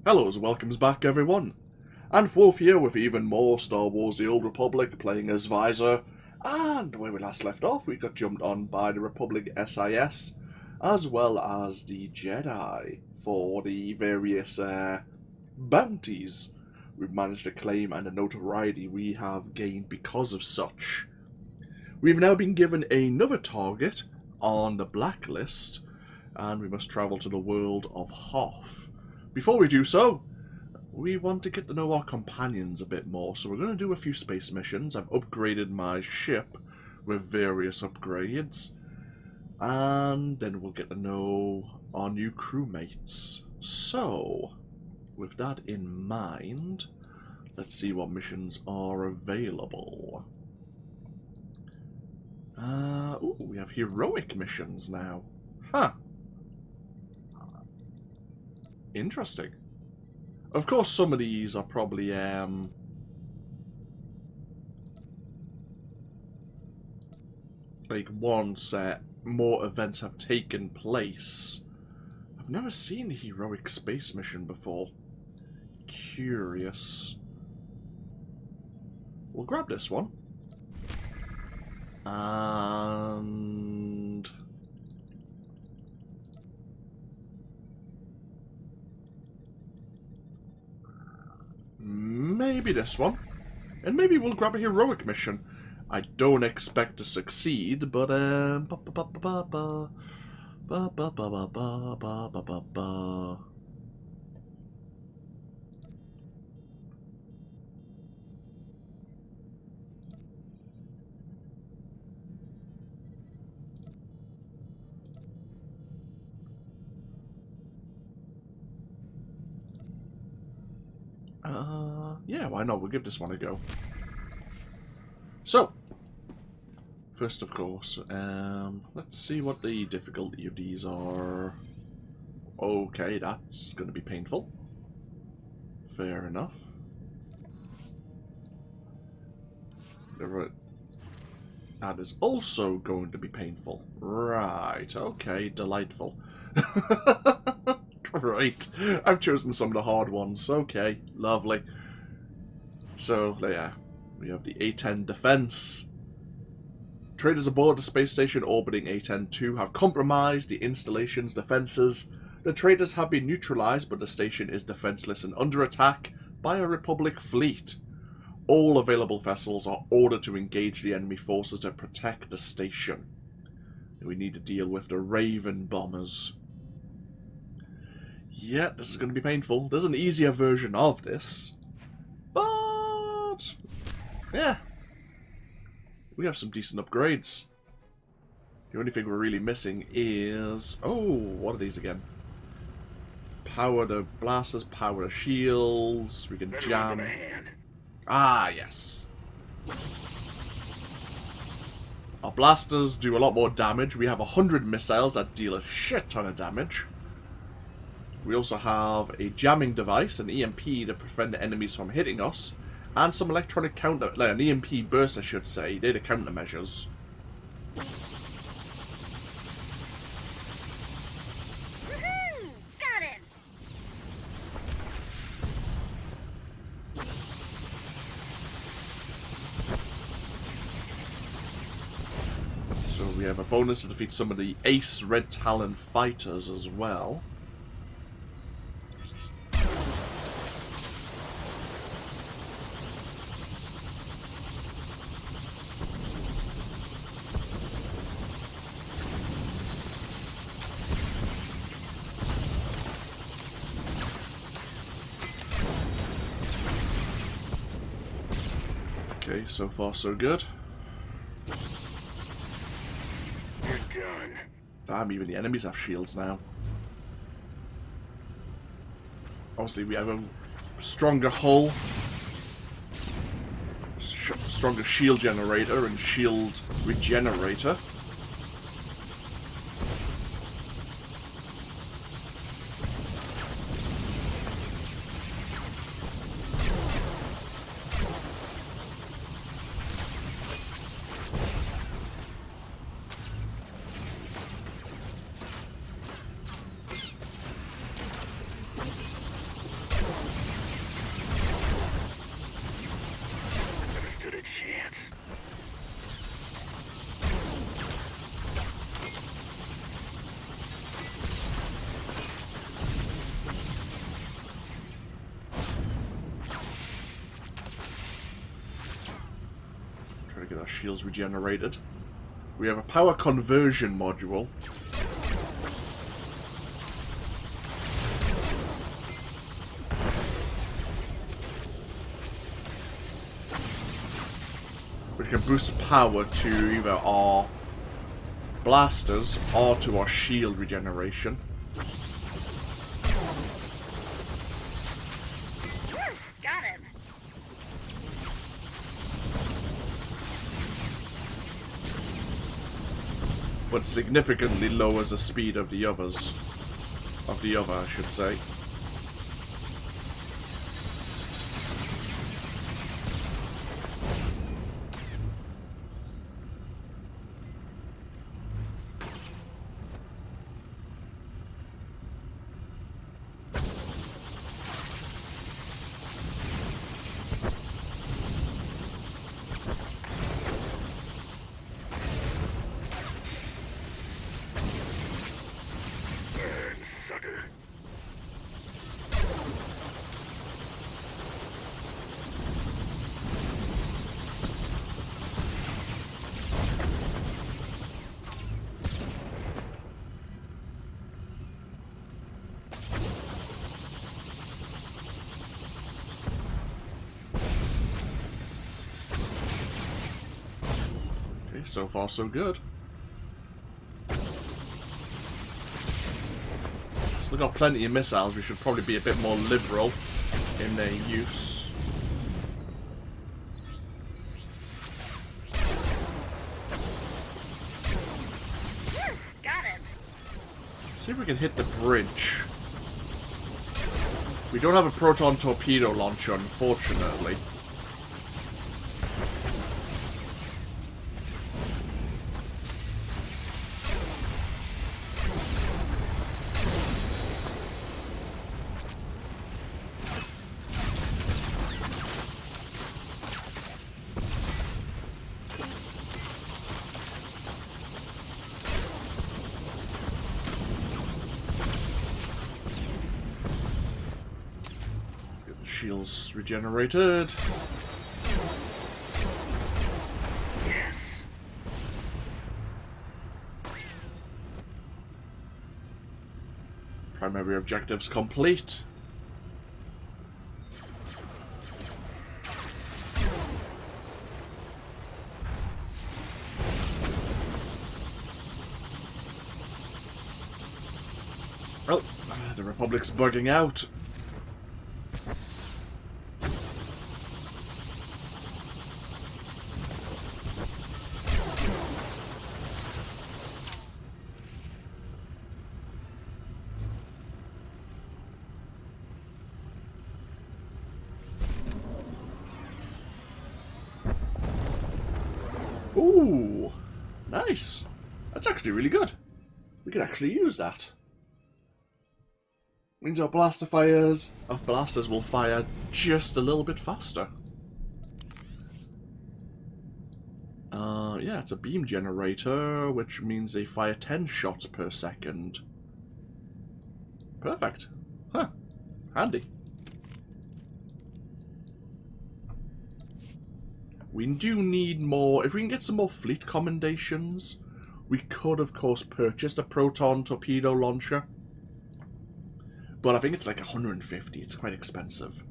Hello and welcomes back everyone, and Wolf here with even more Star Wars The Old Republic, playing as Vyi'zur, and where we last left off we got jumped on by the Republic SIS, as well as the Jedi, for the various bounties we've managed to claim and the notoriety we have gained because of such. We've now been given another target on the Blacklist, and we must travel to the world of Hoth. Before we do so, we want to get to know our companions a bit more, so we're going to do a few space missions. I've upgraded my ship with various upgrades, and then we'll get to know our new crewmates. So, with that in mind, let's see what missions are available. Ooh, we have heroic missions now. Huh. Interesting. Of course, some of these are probably, like, once more events have taken place. I've never seen a heroic space mission before. Curious. We'll grab this one. And maybe this one. And maybe we'll grab a heroic mission. I don't expect to succeed, but yeah, why not? We'll give this one a go. So, first, of course, let's see what the difficulty of these are. Okay, that's going to be painful. Fair enough. That is also going to be painful. Right, okay, delightful. Right, I've chosen some of the hard ones. Okay, lovely. So, yeah, we have the A-10 defense. Traders aboard the space station orbiting A-10-2 have compromised the installation's defenses. The traders have been neutralized, but the station is defenseless and under attack by a Republic fleet. All available vessels are ordered to engage the enemy forces to protect the station. We need to deal with the Raven bombers. Yeah, this is going to be painful. There's an easier version of this. But, yeah. We have some decent upgrades. The only thing we're really missing is... Oh, what are these again? Power the blasters, power the shields. We can jam. Ah, yes. Our blasters do a lot more damage. We have 100 missiles that deal a shit ton of damage. We also have a jamming device, an EMP to prevent the enemies from hitting us, and some electronic counter, an EMP burst I should say, they're the countermeasures. Got it. So we have a bonus to defeat some of the Ace Red Talon fighters as well. Okay, so far so good. You're done. Damn, even the enemies have shields now. Obviously, we have a stronger hull, stronger shield generator and shield regenerator. Get our shields regenerated. We have a power conversion module. Which can boost power to either our blasters or to our shield regeneration. Got him. But significantly lowers the speed of the others. Of the other, I should say. Sucker. Okay, so far so good. Still got plenty of missiles. We should probably be a bit more liberal in their use. Got him. See if we can hit the bridge. We don't have a proton torpedo launcher, unfortunately. Shields regenerated. Yes. Primary objectives complete. Oh, the Republic's bugging out. Ooh, nice. That's actually really good. We can actually use that. Means our blasters will fire just a little bit faster. Yeah, it's a beam generator, which means they fire 10 shots per second. Perfect. Huh. Handy. We do need more. If we can get some more fleet commendations, we could, of course, purchase a proton torpedo launcher. But I think it's like 150. It's quite expensive.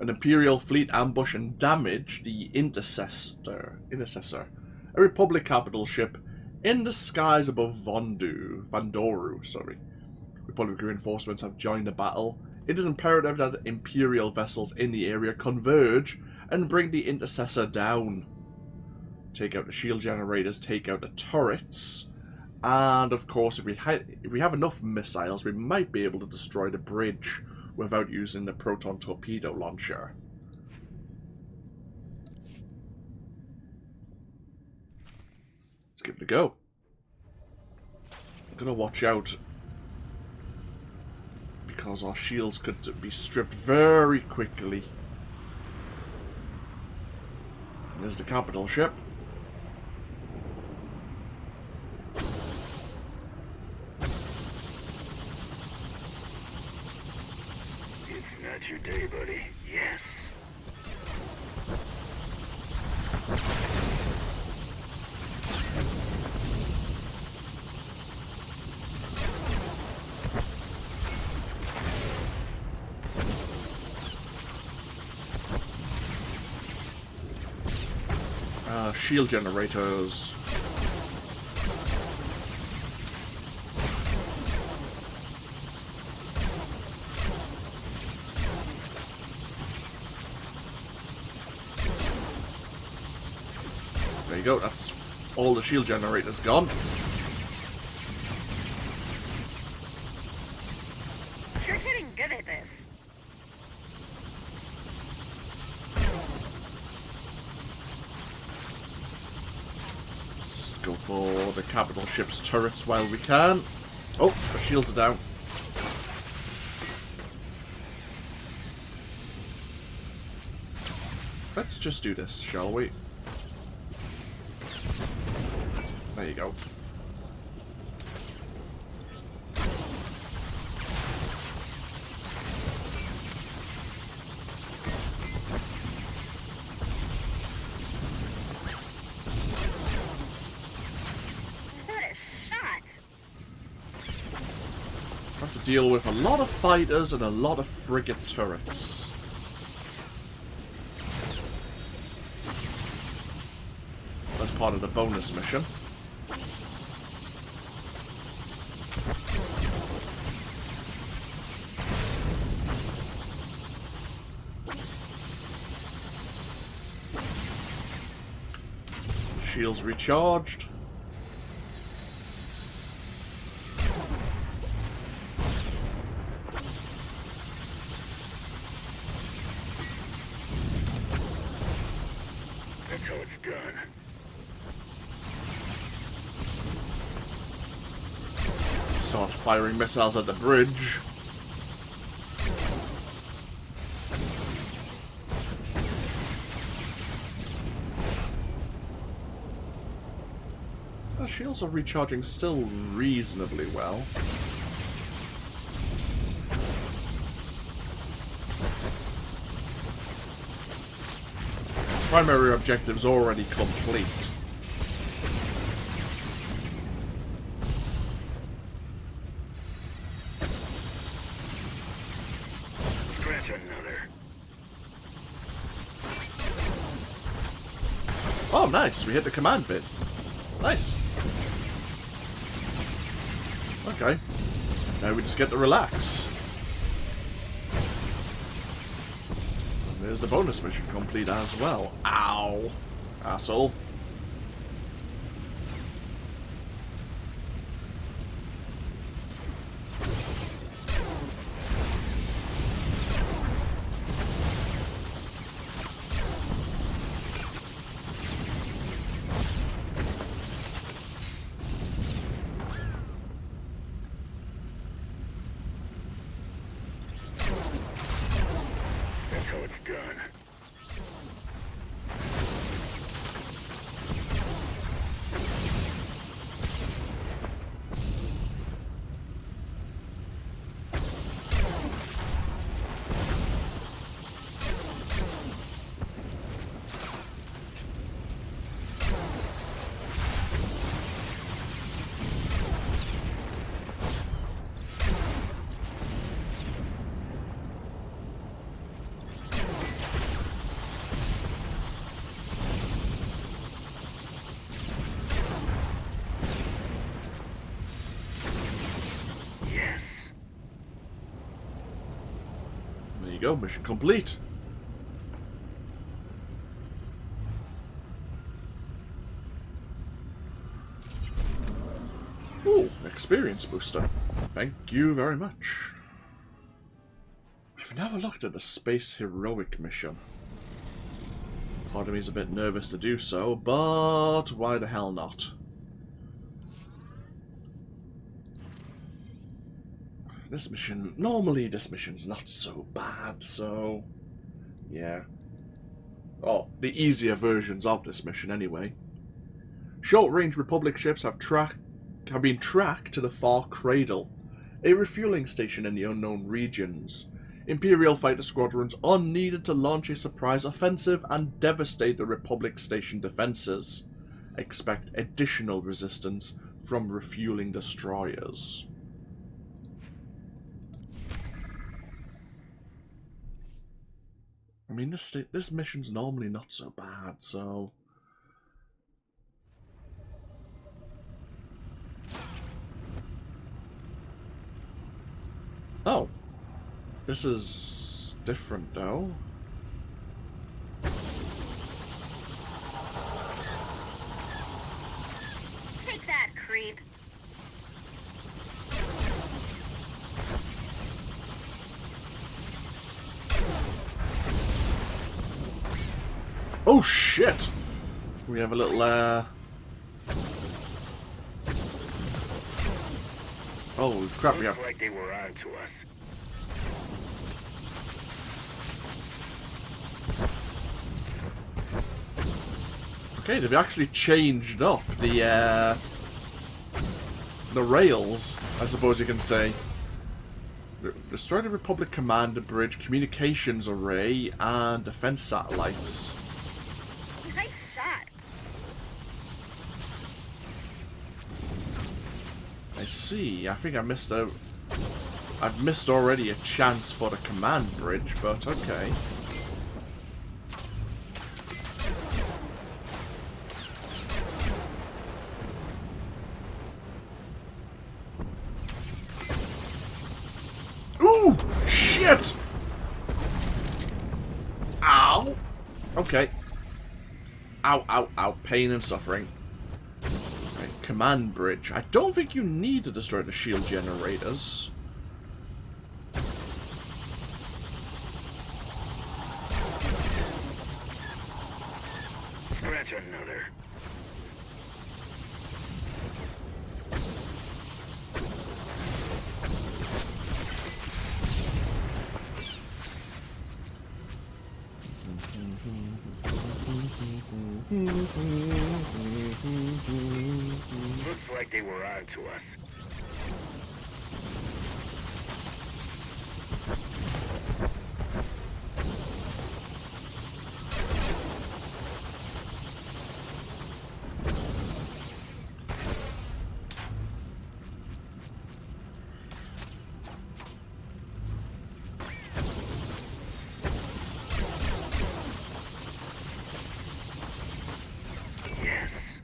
An Imperial fleet ambush and damage the Intercessor, a Republic capital ship in the skies above Vandoru. Republic reinforcements have joined the battle. It is imperative that Imperial vessels in the area converge and bring the Intercessor down. Take out the shield generators, take out the turrets, and of course, if we have enough missiles, we might be able to destroy the bridge without using the proton torpedo launcher. Let's give it a go. I'm gonna watch out, because our shields could be stripped very quickly. And there's the capital ship. It's not your day, buddy. Yes. Shield generators. There you go, that's all the shield generators gone. You're getting good at this. Let's go for the capital ship's turrets while we can. Oh, the shields are down. Let's just do this, shall we? There you go. What a shot. Have to deal with a lot of fighters and a lot of frigate turrets. That's part of the bonus mission. Shields recharged. That's how it's done. Start firing missiles at the bridge. The shields are recharging still reasonably well. Primary objective's already complete. Scratch another. Oh, nice. We hit the command bit. Nice. Okay. Now we just get to relax. And there's the bonus mission complete as well. Ow. Asshole. That's how it's done. Yes. There you go, mission complete. Ooh, experience booster. Thank you very much. I've never looked at the Space Heroic mission. Part of me is a bit nervous to do so, but why the hell not? This mission, normally this mission's not so bad, so yeah. Oh, the easier versions of this mission anyway. Short-range Republic ships have been tracked to the Far Cradle, a refueling station in the unknown regions. Imperial fighter squadrons are needed to launch a surprise offensive and devastate the Republic station defenses. Expect additional resistance from refueling destroyers. I mean, this mission's normally not so bad, so This is different, though. Take that, creep. Oh, shit! We have a little, oh, crap, we have... Looks like they were on to us. Okay, they've actually changed up the rails, I suppose you can say. Destroy the Republic Commander Bridge, Communications Array, and Defense Satellites. Nice shot. I see. I think I missed out. I've missed already a chance for the command bridge, but okay. Ooh! Shit! Ow! Okay. Ow, ow, ow. Pain and suffering. Right, command bridge. I don't think you need to destroy the shield generators. Scratch another. Looks like they were on to us. Yes.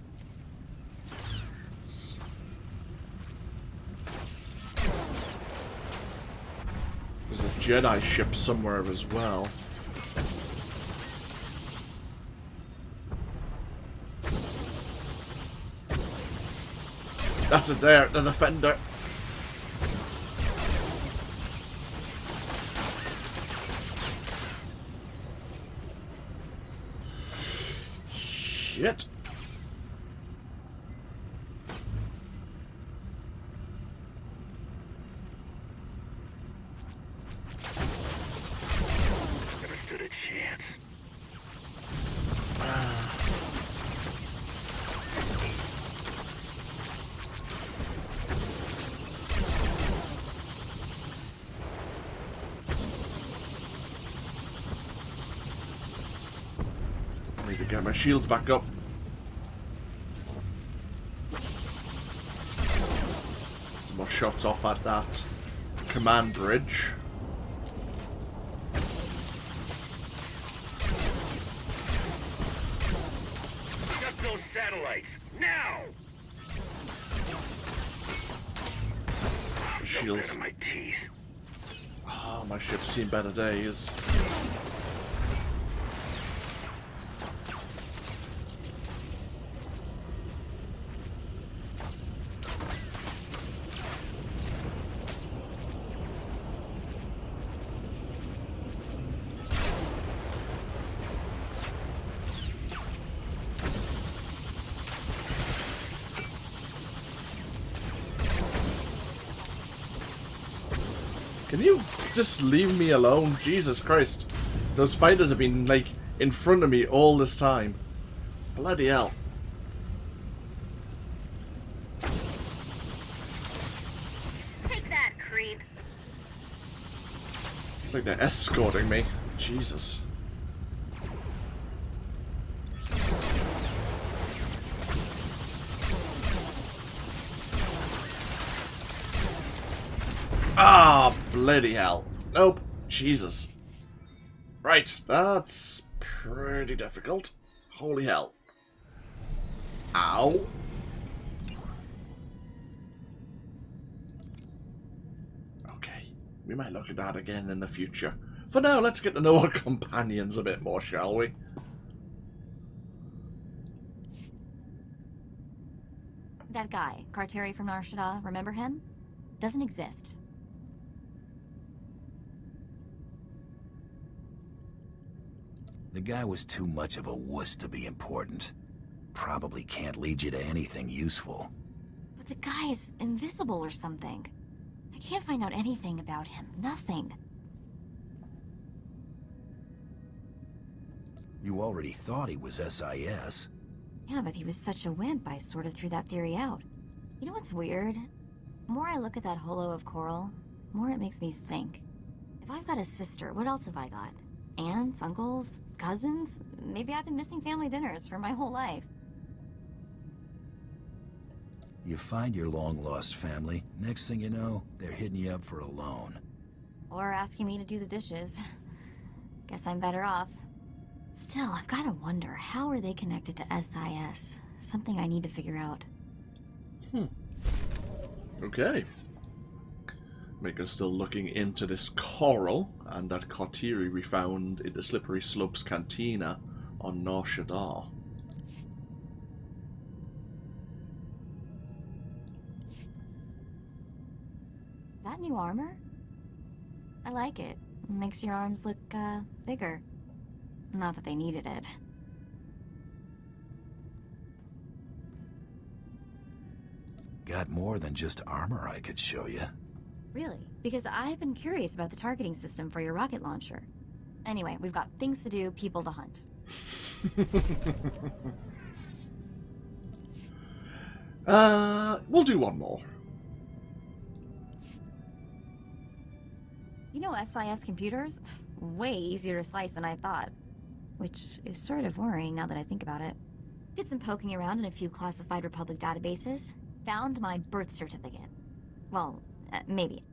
There's a Jedi ship somewhere as well. That's it there, the defender. Shit. Never stood a chance. I need to get my shields back up. Some more shots off at that command bridge. Shut those satellites now! Shields. Out of my teeth. Oh, my ship's seen better days. Can you just leave me alone? Jesus Christ. Those fighters have been, like, in front of me all this time. Bloody hell. Take that, creep. It's like they're escorting me. Jesus. Ah, bloody hell. Nope. Jesus. Right, that's pretty difficult. Holy hell. Ow. Okay. We might look at that again in the future. For now, let's get to know our companions a bit more, shall we? That guy, Carteri from Nar Shaddaa, remember him? Doesn't exist. The guy was too much of a wuss to be important. Probably can't lead you to anything useful. But the guy is invisible or something. I can't find out anything about him. Nothing. You already thought he was SIS. Yeah, but he was such a wimp, I sort of threw that theory out. You know what's weird? The more I look at that holo of coral, the more it makes me think. If I've got a sister, what else have I got? Aunts, uncles, cousins? Maybe I've been missing family dinners for my whole life. You find your long-lost family, next thing you know, they're hitting you up for a loan. Or asking me to do the dishes. Guess I'm better off. Still, I've got to wonder, how are they connected to SIS? Something I need to figure out. Okay. Maker's still looking into this coral, and that Carteri we found in the Slippery Slopes Cantina on Nar Shaddaa. That new armor? I like it. Makes your arms look, bigger. Not that they needed it. Got more than just armor I could show you. Really? Because I've been curious about the targeting system for your rocket launcher. Anyway, we've got things to do, people to hunt. We'll do one more. You know SIS computers? Way easier to slice than I thought. Which is sort of worrying now that I think about it. Did some poking around in a few classified Republic databases. Found my birth certificate. Well, maybe.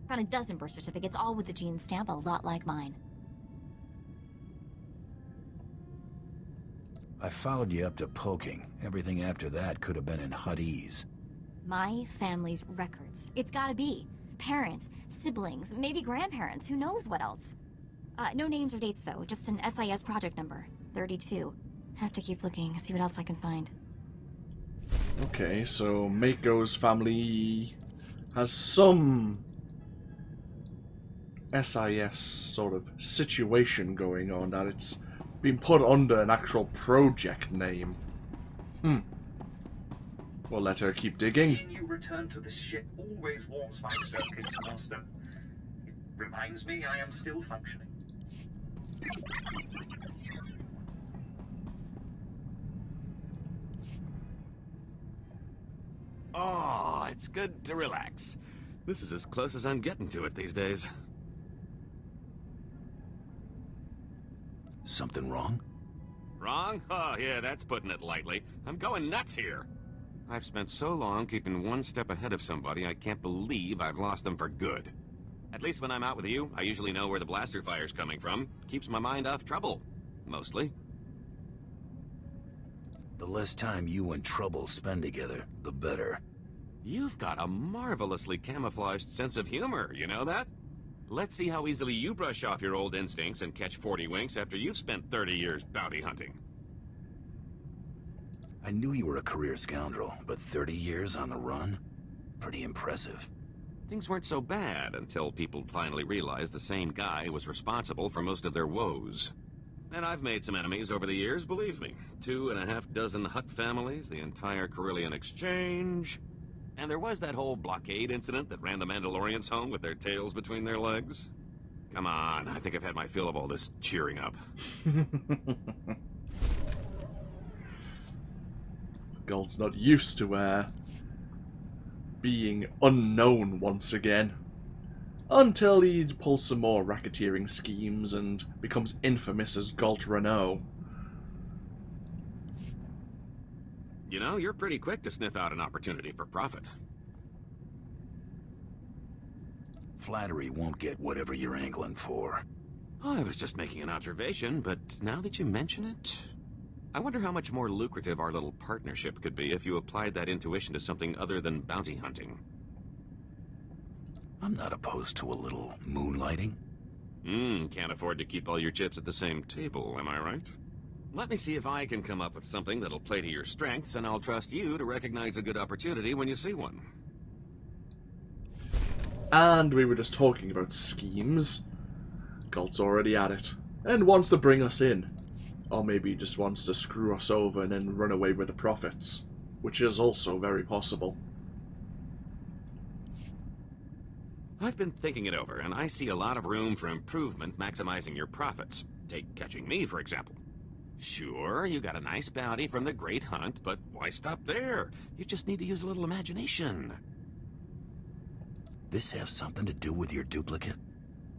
Found a dozen birth certificates, all with the gene stamp, a lot like mine. I followed you up to poking. Everything after that could have been in Huttese. My family's records. It's gotta be. Parents, siblings, maybe grandparents, who knows what else. No names or dates though, just an SIS project number. 32. Have to keep looking, see what else I can find. Okay, so Mako's family has some SIS sort of situation going on, that it's been put under an actual project name. We'll let her keep digging. Seeing you return to this ship always warms my circuits, Master. It reminds me I am still functioning. Oh, it's good to relax. This is as close as I'm getting to it these days. Something wrong? Wrong? Oh, yeah, that's putting it lightly. I'm going nuts here. I've spent so long keeping one step ahead of somebody, I can't believe I've lost them for good. At least when I'm out with you, I usually know where the blaster fire's coming from. Keeps my mind off trouble. Mostly. The less time you and Trouble spend together, the better. You've got a marvelously camouflaged sense of humor, you know that? Let's see how easily you brush off your old instincts and catch 40 winks after you've spent 30 years bounty hunting. I knew you were a career scoundrel, but 30 years on the run? Pretty impressive. Things weren't so bad until people finally realized the same guy was responsible for most of their woes. And I've made some enemies over the years, believe me. 2.5 Hutt families, the entire Carillion Exchange. And there was that whole blockade incident that ran the Mandalorians home with their tails between their legs. Come on, I think I've had my fill of all this cheering up. Gold's not used to being unknown once again. Until he pulls some more racketeering schemes and becomes infamous as Galt Renault. You know, you're pretty quick to sniff out an opportunity for profit. Flattery won't get whatever you're angling for. Oh, I was just making an observation, but now that you mention it, I wonder how much more lucrative our little partnership could be if you applied that intuition to something other than bounty hunting. I'm not opposed to a little moonlighting. Can't afford to keep all your chips at the same table, am I right? Let me see if I can come up with something that'll play to your strengths, and I'll trust you to recognize a good opportunity when you see one. And we were just talking about schemes. Galt's already at it, and wants to bring us in. Or maybe he just wants to screw us over and then run away with the profits, which is also very possible. I've been thinking it over, and I see a lot of room for improvement maximizing your profits. Take catching me, for example. Sure, you got a nice bounty from the Great Hunt, but why stop there? You just need to use a little imagination. This have something to do with your duplicate?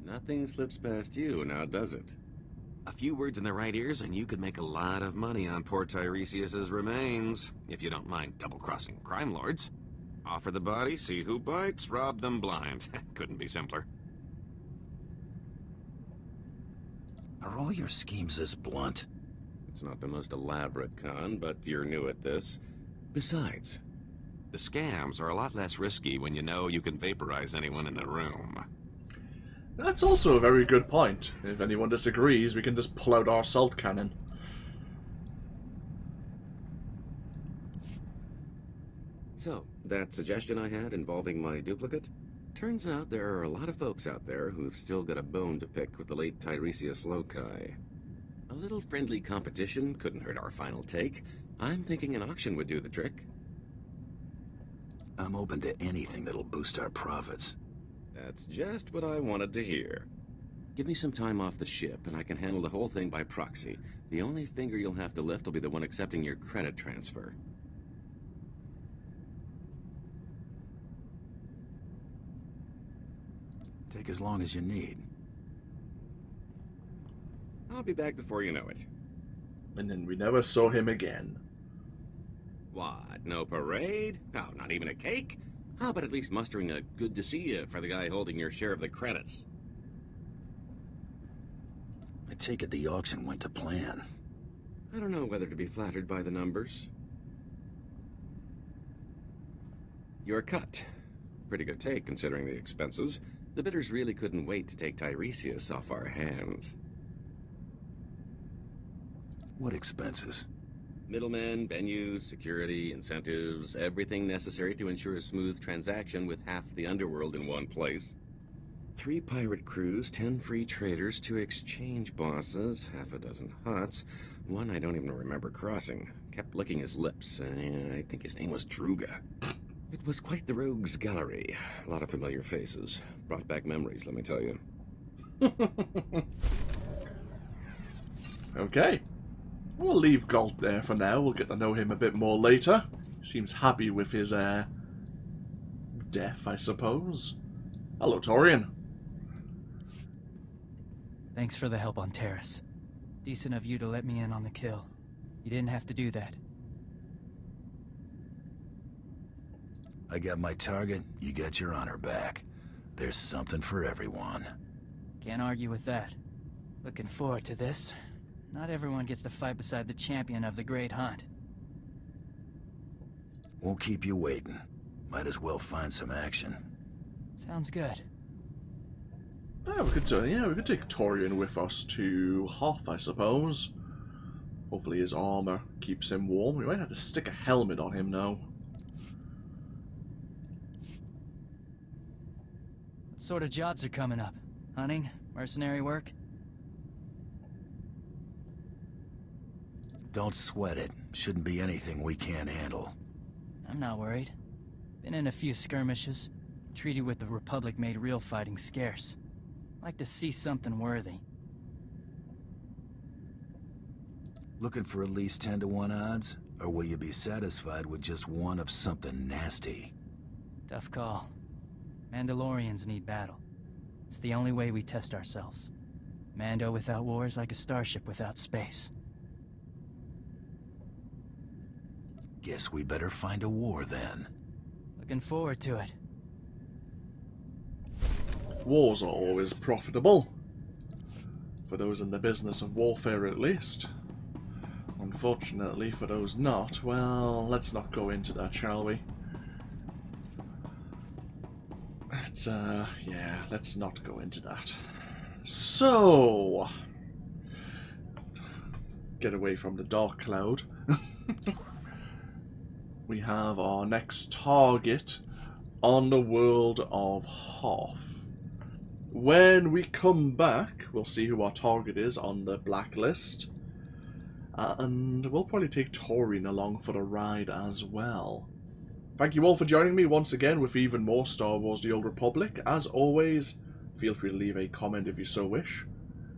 Nothing slips past you, now does it? A few words in the right ears, and you could make a lot of money on poor Tiresias's remains, if you don't mind double-crossing crime lords. Offer the body, see who bites, rob them blind. Couldn't be simpler. Are all your schemes this blunt? It's not the most elaborate con, but you're new at this. Besides, the scams are a lot less risky when you know you can vaporize anyone in the room. That's also a very good point. If anyone disagrees, we can just pull out our salt cannon. So, that suggestion I had involving my duplicate? Turns out there are a lot of folks out there who've still got a bone to pick with the late Tiresias Loci. A little friendly competition couldn't hurt our final take. I'm thinking an auction would do the trick. I'm open to anything that'll boost our profits. That's just what I wanted to hear. Give me some time off the ship, and I can handle the whole thing by proxy. The only finger you'll have to lift will be the one accepting your credit transfer. Take as long as you need. I'll be back before you know it. And then we never saw him again. What, no parade? Oh, not even a cake? How about at least mustering a good to see you for the guy holding your share of the credits? I take it the auction went to plan. I don't know whether to be flattered by the numbers. Your cut. Pretty good take, considering the expenses. The bidders really couldn't wait to take Tiresias off our hands. What expenses? Middlemen, venues, security, incentives, everything necessary to ensure a smooth transaction with half the underworld in one place. 3 pirate crews, 10 free traders, 2 exchange bosses, half a dozen huts, one I don't even remember crossing. Kept licking his lips. I think his name was Druga. It was quite the rogues gallery. A lot of familiar faces. Brought back memories, let me tell you. Okay. We'll leave Galt there for now. We'll get to know him a bit more later. Seems happy with his, death, I suppose. Hello, Torian. Thanks for the help on Terrace. Decent of you to let me in on the kill. You didn't have to do that. I got my target, you got your honor back. There's something for everyone. Can't argue with that. Looking forward to this. Not everyone gets to fight beside the champion of the Great Hunt. Won't keep you waiting. Might as well find some action. Sounds good. Oh, we could take Torian with us to Hoth, I suppose. Hopefully his armor keeps him warm. We might have to stick a helmet on him now. What sort of jobs are coming up? Hunting? Mercenary work? Don't sweat it. Shouldn't be anything we can't handle. I'm not worried. Been in a few skirmishes. Treaty with the Republic made real fighting scarce. Like to see something worthy. Looking for at least 10 to 1 odds? Or will you be satisfied with just one of something nasty? Tough call. Mandalorians need battle. It's the only way we test ourselves. Mando without war is like a starship without space. Guess we better find a war then. Looking forward to it. Wars are always profitable. For those in the business of warfare, at least. Unfortunately, for those not, well, let's not go into that, shall we? So, yeah, let's not go into that. So, get away from the dark cloud. We have our next target on the world of Hoth. When we come back, we'll see who our target is on the Blacklist. And we'll probably take Taurine along for the ride as well. Thank you all for joining me once again with even more Star Wars The Old Republic. As always, feel free to leave a comment if you so wish.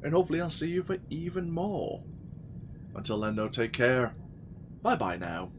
And hopefully I'll see you for even more. Until then, though, take care. Bye-bye now.